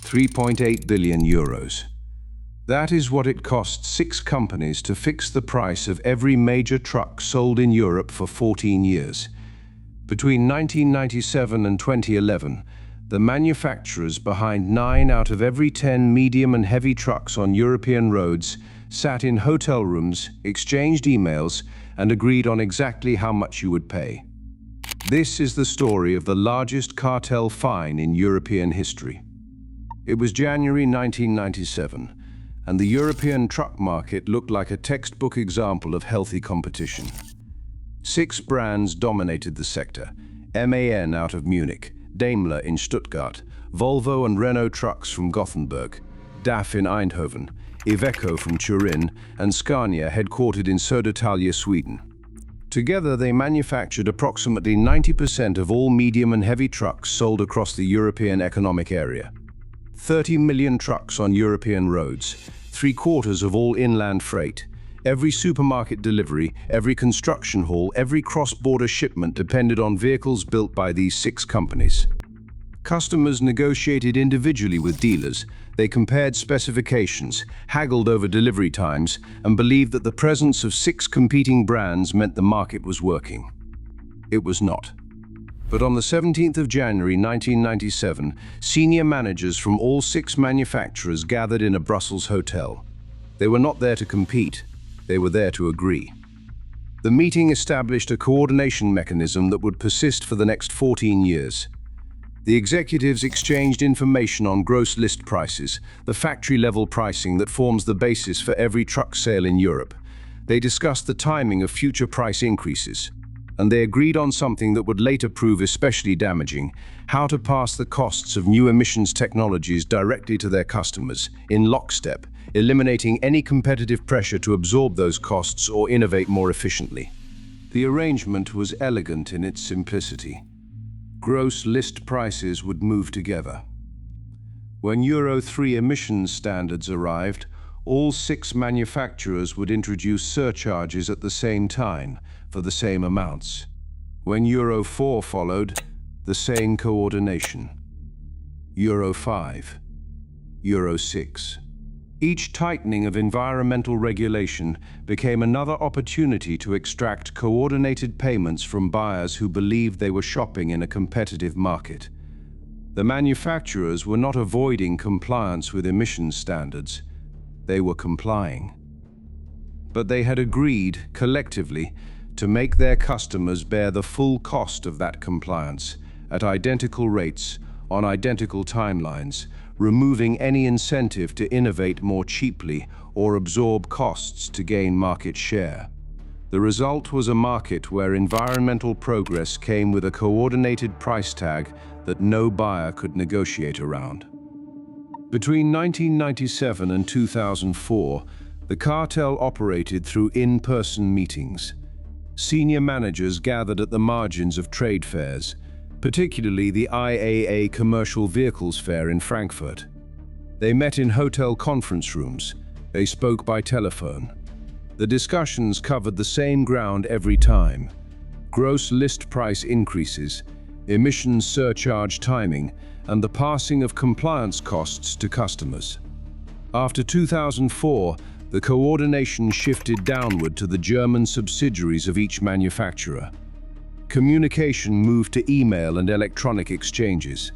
3.8 billion euros. That is what it cost 6 companies to fix the price of every major truck sold in Europe for 14 years. Between 1997 and 2011, the manufacturers behind 9 out of every 10 medium and heavy trucks on European roads sat in hotel rooms, exchanged emails, and agreed on exactly how much you would pay. This is the story of the largest cartel fine in European history. It was January 1997, and the European truck market looked like a textbook example of healthy competition. 6 brands dominated the sector: MAN out of Munich, Daimler in Stuttgart, Volvo and Renault trucks from Gothenburg, DAF in Eindhoven, Iveco from Turin, and Scania headquartered in Södertälje, Sweden. Together, they manufactured approximately 90% of all medium and heavy trucks sold across the European Economic Area. 30 million trucks on European roads, 3/4 of all inland freight. Every supermarket delivery, every construction haul, every cross-border shipment depended on vehicles built by these 6 companies. Customers negotiated individually with dealers. They compared specifications, haggled over delivery times, and believed that the presence of 6 competing brands meant the market was working. It was not. But on the 17th of January 1997, senior managers from all 6 manufacturers gathered in a Brussels hotel. They were not there to compete. They were there to agree. The meeting established a coordination mechanism that would persist for the next 14 years. The executives exchanged information on gross list prices, the factory-level pricing that forms the basis for every truck sale in Europe. They discussed the timing of future price increases, and they agreed on something that would later prove especially damaging: how to pass the costs of new emissions technologies directly to their customers, in lockstep, eliminating any competitive pressure to absorb those costs or innovate more efficiently. The arrangement was elegant in its simplicity. Gross list prices would move together. When Euro 3 emissions standards arrived, all 6 manufacturers would introduce surcharges at the same time, for the same amounts. When Euro 4 followed, the same coordination. Euro 5, Euro 6. Each tightening of environmental regulation became another opportunity to extract coordinated payments from buyers who believed they were shopping in a competitive market. The manufacturers were not avoiding compliance with emissions standards. They were complying. But they had agreed, collectively, to make their customers bear the full cost of that compliance, at identical rates, on identical timelines, removing any incentive to innovate more cheaply or absorb costs to gain market share. The result was a market where environmental progress came with a coordinated price tag that no buyer could negotiate around. Between 1997 and 2004, the cartel operated through in-person meetings. Senior managers gathered at the margins of trade fairs, particularly the IAA Commercial Vehicles Fair in Frankfurt. They met in hotel conference rooms. They spoke by telephone. The discussions covered the same ground every time: gross list price increases, emissions surcharge timing, and the passing of compliance costs to customers. After 2004, the coordination shifted downward to the German subsidiaries of each manufacturer. Communication moved to email and electronic exchanges.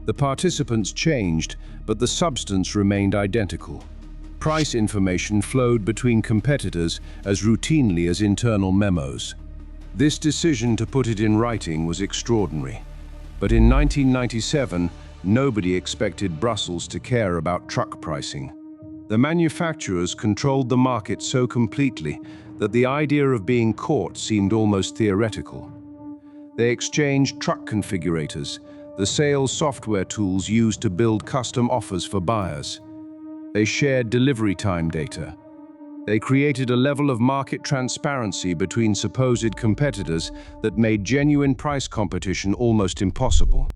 The participants changed, but the substance remained identical. Price information flowed between competitors as routinely as internal memos. This decision to put it in writing was extraordinary. But in 1997, nobody expected Brussels to care about truck pricing. The manufacturers controlled the market so completely that the idea of being caught seemed almost theoretical. They exchanged truck configurators, the sales software tools used to build custom offers for buyers. They shared delivery time data. They created a level of market transparency between supposed competitors that made genuine price competition almost impossible.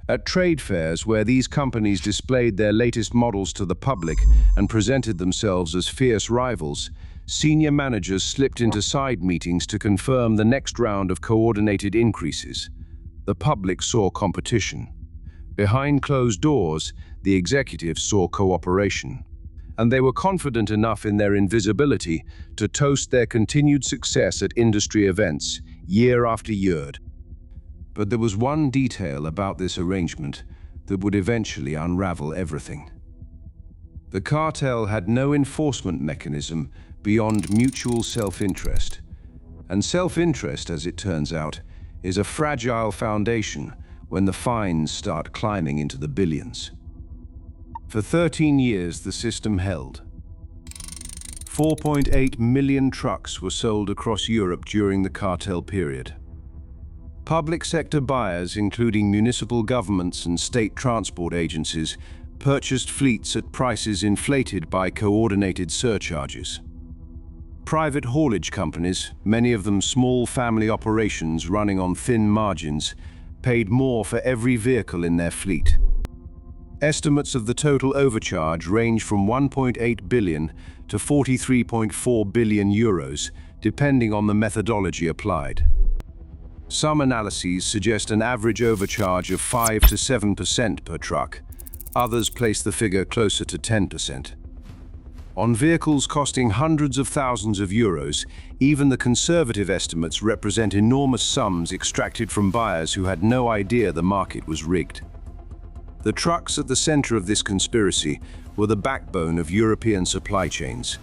At trade fairs where these companies displayed their latest models to the public and presented themselves as fierce rivals, senior managers slipped into side meetings to confirm the next round of coordinated increases. The public saw competition. Behind closed doors, the executives saw cooperation, and they were confident enough in their invisibility to toast their continued success at industry events, year after year. But there was one detail about this arrangement that would eventually unravel everything. The cartel had no enforcement mechanism beyond mutual self-interest. And self-interest, as it turns out, is a fragile foundation when the fines start climbing into the billions. For 13 years, the system held. 4.8 million trucks were sold across Europe during the cartel period. Public sector buyers, including municipal governments and state transport agencies, purchased fleets at prices inflated by coordinated surcharges. Private haulage companies, many of them small family operations running on thin margins, paid more for every vehicle in their fleet. Estimates of the total overcharge range from 1.8 billion to 43.4 billion euros, depending on the methodology applied. Some analyses suggest an average overcharge of 5 to 7% per truck. Others place the figure closer to 10%. On vehicles costing hundreds of thousands of euros, even the conservative estimates represent enormous sums extracted from buyers who had no idea the market was rigged. The trucks at the center of this conspiracy were the backbone of European supply chains.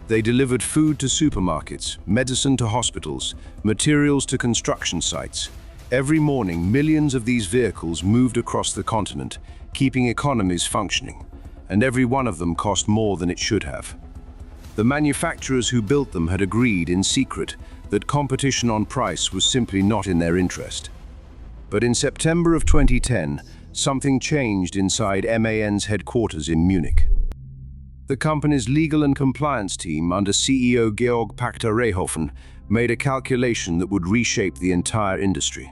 They delivered food to supermarkets, medicine to hospitals, materials to construction sites. Every morning, millions of these vehicles moved across the continent, keeping economies functioning. And every one of them cost more than it should have. The manufacturers who built them had agreed in secret that competition on price was simply not in their interest. But in September of 2010, something changed inside MAN's headquarters in Munich. The company's legal and compliance team under CEO Georg made a calculation that would reshape the entire industry.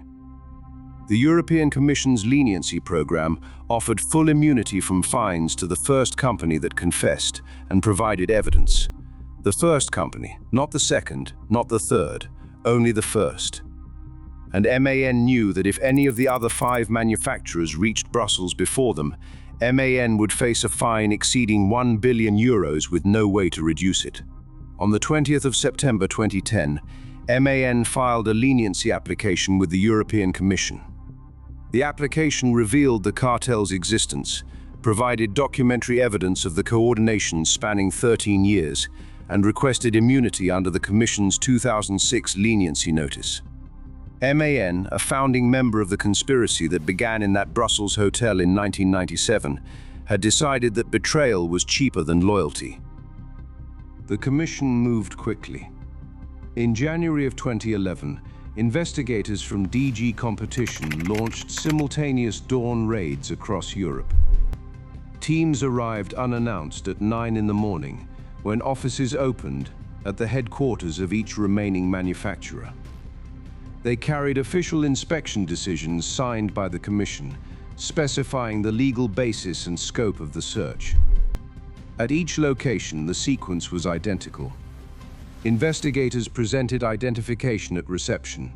The European Commission's leniency program offered full immunity from fines to the first company that confessed and provided evidence. The first company, not the second, not the third, only the first. And MAN knew that if any of the other 5 manufacturers reached Brussels before them, MAN would face a fine exceeding 1 billion euros with no way to reduce it. On the 20th of September 2010, MAN filed a leniency application with the European Commission. The application revealed the cartel's existence, provided documentary evidence of the coordination spanning 13 years, and requested immunity under the Commission's 2006 leniency notice. MAN, a founding member of the conspiracy that began in that Brussels hotel in 1997, had decided that betrayal was cheaper than loyalty. The Commission moved quickly. In January of 2011, investigators from DG Competition launched simultaneous dawn raids across Europe. Teams arrived unannounced at 9 in the morning, when offices opened at the headquarters of each remaining manufacturer. They carried official inspection decisions signed by the Commission, specifying the legal basis and scope of the search. At each location, the sequence was identical. Investigators presented identification at reception.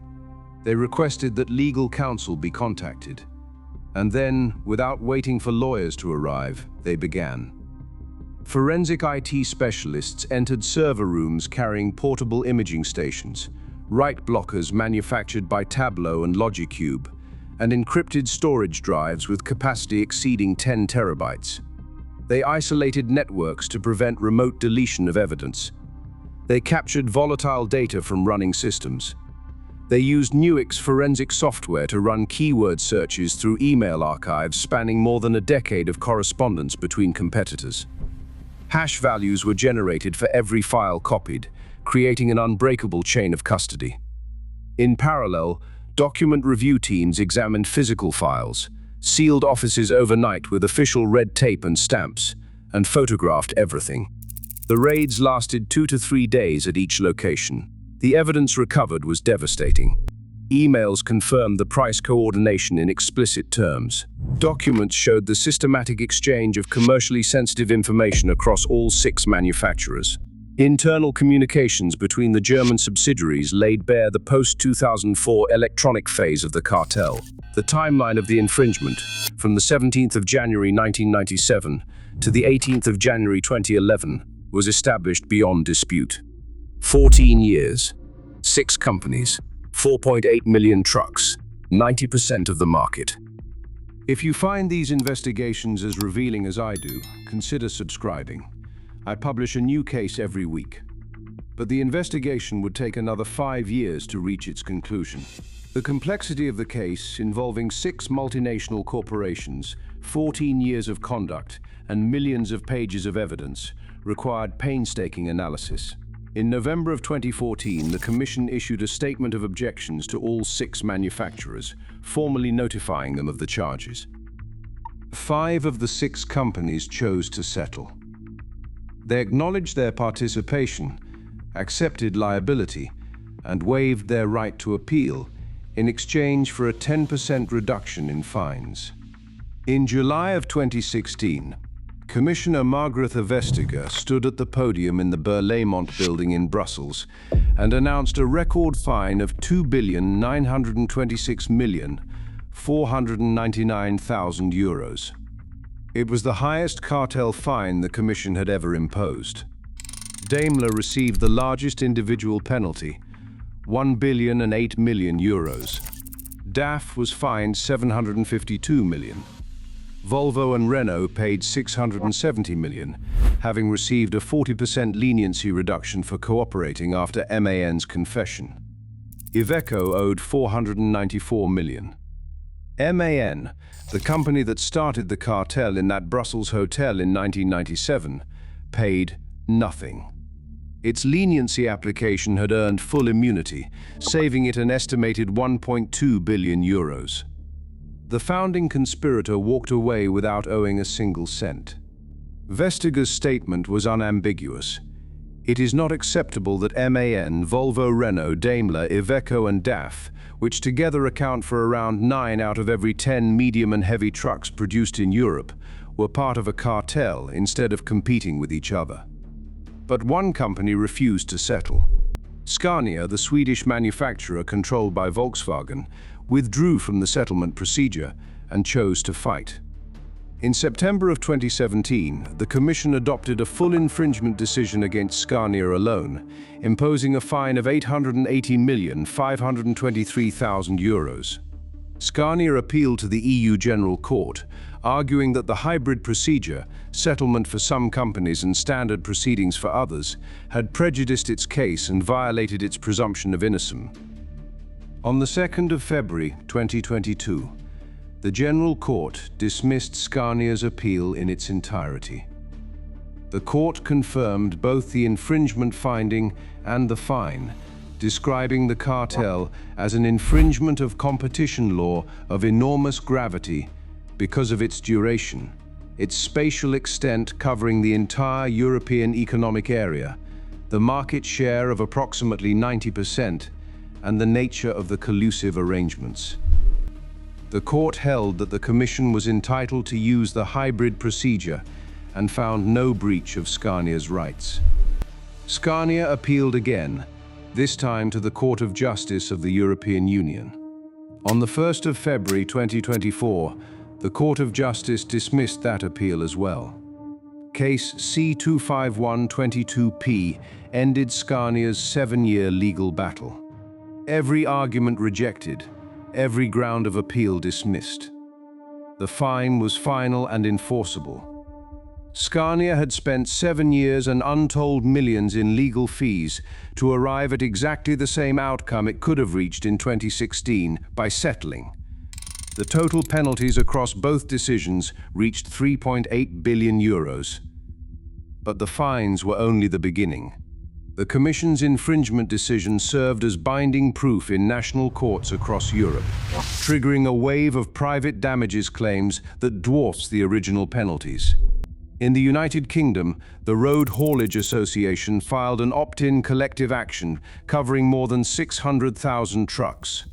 They requested that legal counsel be contacted. And then, without waiting for lawyers to arrive, they began. Forensic IT specialists entered server rooms carrying portable imaging stations, write blockers manufactured by Tableau and Logicube, and encrypted storage drives with capacity exceeding 10 terabytes. They isolated networks to prevent remote deletion of evidence. They captured volatile data from running systems. They used Nuix forensic software to run keyword searches through email archives spanning more than a decade of correspondence between competitors. Hash values were generated for every file copied, creating an unbreakable chain of custody. In parallel, document review teams examined physical files, sealed offices overnight with official red tape and stamps, and photographed everything. The raids lasted 2 to 3 days at each location. The evidence recovered was devastating. Emails confirmed the price coordination in explicit terms. Documents showed the systematic exchange of commercially sensitive information across all 6 manufacturers. Internal communications between the German subsidiaries laid bare the post-2004 electronic phase of the cartel. The timeline of the infringement, from the 17th of January 1997 to the 18th of January 2011, was established beyond dispute. 14 years, 6 companies, 4.8 million trucks, 90% of the market. If you find these investigations as revealing as I do, consider subscribing. I publish a new case every week. But the investigation would take another 5 years to reach its conclusion. The complexity of the case, involving 6 multinational corporations, 14 years of conduct, and millions of pages of evidence, required painstaking analysis. In November of 2014, the Commission issued a statement of objections to all 6 manufacturers, formally notifying them of the charges. 5 of the 6 companies chose to settle. They acknowledged their participation, accepted liability, and waived their right to appeal in exchange for a 10% reduction in fines. In July of 2016, Commissioner Margrethe Vestager stood at the podium in the Berlaymont building in Brussels and announced a record fine of €2,926,499,000. It was the highest cartel fine the Commission had ever imposed. Daimler received the largest individual penalty, €1,008,000,000. DAF was fined €752 million. Volvo and Renault paid €670 million, having received a 40% leniency reduction for cooperating after MAN's confession. Iveco owed €494 million. MAN, the company that started the cartel in that Brussels hotel in 1997, paid nothing. Its leniency application had earned full immunity, saving it an estimated €1.2 billion. The founding conspirator walked away without owing a single cent. Vestager's statement was unambiguous. It is not acceptable that MAN, Volvo, Renault, Daimler, Iveco and DAF, which together account for around 9 out of every 10 medium and heavy trucks produced in Europe, were part of a cartel instead of competing with each other. But one company refused to settle. Scania, the Swedish manufacturer controlled by Volkswagen, withdrew from the settlement procedure and chose to fight. In September of 2017, the Commission adopted a full infringement decision against Scania alone, imposing a fine of €880,523,000. Scania appealed to the EU General Court, arguing that the hybrid procedure, settlement for some companies and standard proceedings for others, had prejudiced its case and violated its presumption of innocence. On the 2nd of February 2022, the General Court dismissed Scania's appeal in its entirety. The court confirmed both the infringement finding and the fine, describing the cartel as an infringement of competition law of enormous gravity because of its duration, its spatial extent covering the entire European economic area, the market share of approximately 90%, and the nature of the collusive arrangements. The court held that the Commission was entitled to use the hybrid procedure and found no breach of Scania's rights. Scania appealed again, this time to the Court of Justice of the European Union. On the 1st of February 2024, the Court of Justice dismissed that appeal as well. Case C-25122P ended Scania's 7-year legal battle. Every argument rejected, every ground of appeal dismissed. The fine was final and enforceable. Scania had spent 7 years and untold millions in legal fees to arrive at exactly the same outcome it could have reached in 2016 by settling. The total penalties across both decisions reached €3.8 billion. But the fines were only the beginning. The Commission's infringement decision served as binding proof in national courts across Europe, triggering a wave of private damages claims that dwarfs the original penalties. In the United Kingdom, the Road Haulage Association filed an opt-in collective action covering more than 600,000 trucks.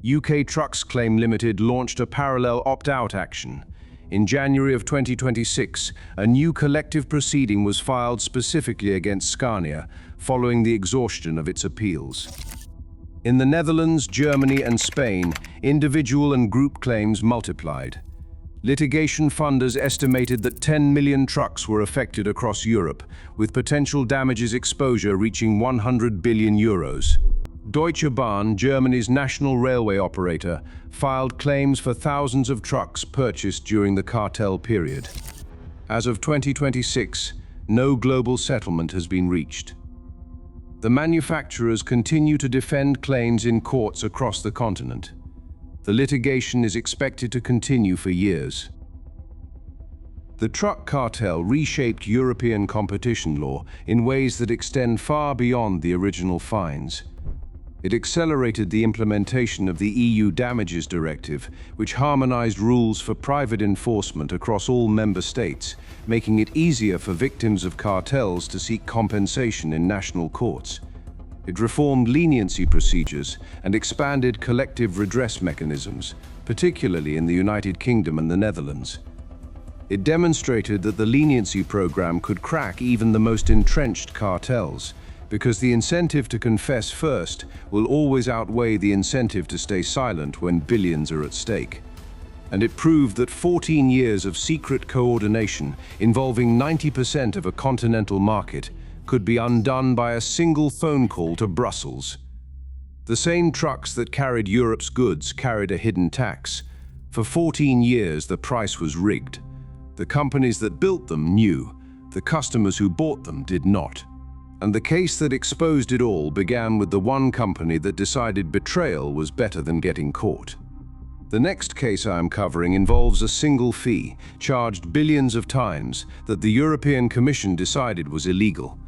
UK Trucks Claim Limited launched a parallel opt-out action. In January of 2026, a new collective proceeding was filed specifically against Scania, following the exhaustion of its appeals. In the Netherlands, Germany, and Spain, individual and group claims multiplied. Litigation funders estimated that 10 million trucks were affected across Europe, with potential damages exposure reaching 100 billion euros. Deutsche Bahn, Germany's national railway operator, filed claims for thousands of trucks purchased during the cartel period. As of 2026, no global settlement has been reached. The manufacturers continue to defend claims in courts across the continent. The litigation is expected to continue for years. The truck cartel reshaped European competition law in ways that extend far beyond the original fines. It accelerated the implementation of the EU Damages Directive, which harmonized rules for private enforcement across all member states, making it easier for victims of cartels to seek compensation in national courts. It reformed leniency procedures and expanded collective redress mechanisms, particularly in the United Kingdom and the Netherlands. It demonstrated that the leniency program could crack even the most entrenched cartels, because the incentive to confess first will always outweigh the incentive to stay silent when billions are at stake. And it proved that 14 years of secret coordination involving 90% of a continental market could be undone by a single phone call to Brussels. The same trucks that carried Europe's goods carried a hidden tax. For 14 years, the price was rigged. The companies that built them knew. The customers who bought them did not. And the case that exposed it all began with the one company that decided betrayal was better than getting caught. The next case I am covering involves a single fee, charged billions of times, that the European Commission decided was illegal.